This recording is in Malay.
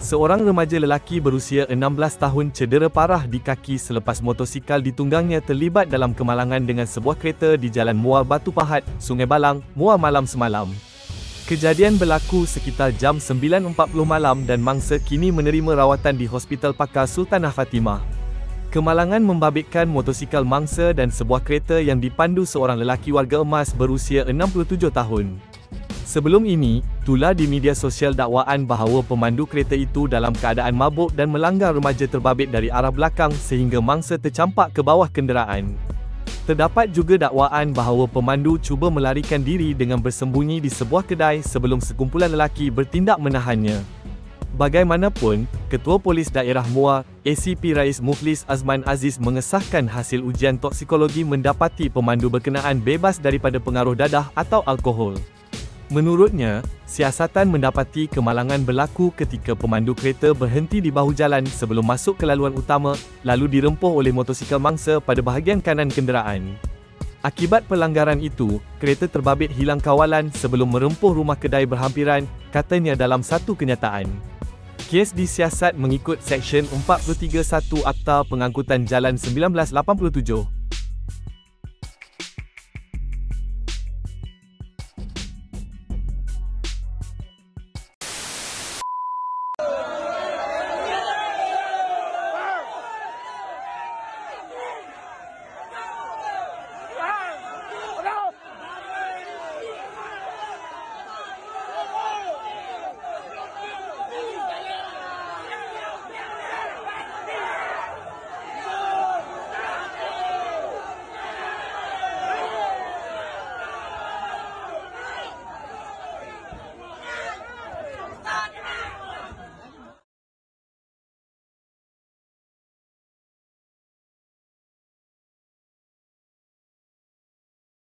Seorang remaja lelaki berusia 16 tahun cedera parah di kaki selepas motosikal ditunggangnya terlibat dalam kemalangan dengan sebuah kereta di Jalan Muar Batu Pahat, Sungai Balang, Muar Malam semalam. Kejadian berlaku sekitar jam 9.40 malam dan mangsa kini menerima rawatan di Hospital Pakar Sultanah Fatimah. Kemalangan membabitkan motosikal mangsa dan sebuah kereta yang dipandu seorang lelaki warga emas berusia 67 tahun. Sebelum ini, tular di media sosial dakwaan bahawa pemandu kereta itu dalam keadaan mabuk dan melanggar remaja terbabit dari arah belakang sehingga mangsa tercampak ke bawah kenderaan. Terdapat juga dakwaan bahawa pemandu cuba melarikan diri dengan bersembunyi di sebuah kedai sebelum sekumpulan lelaki bertindak menahannya. Bagaimanapun, Ketua Polis Daerah Muar, ACP Rais Muflis Azman Aziz mengesahkan hasil ujian toksikologi mendapati pemandu berkenaan bebas daripada pengaruh dadah atau alkohol. Menurutnya, siasatan mendapati kemalangan berlaku ketika pemandu kereta berhenti di bahu jalan sebelum masuk ke laluan utama, lalu dirempuh oleh motosikal mangsa pada bahagian kanan kenderaan. Akibat pelanggaran itu, kereta terbabit hilang kawalan sebelum merempuh rumah kedai berhampiran, katanya dalam satu kenyataan. Kes disiasat mengikut Seksyen 43(1) Akta Pengangkutan Jalan 1987.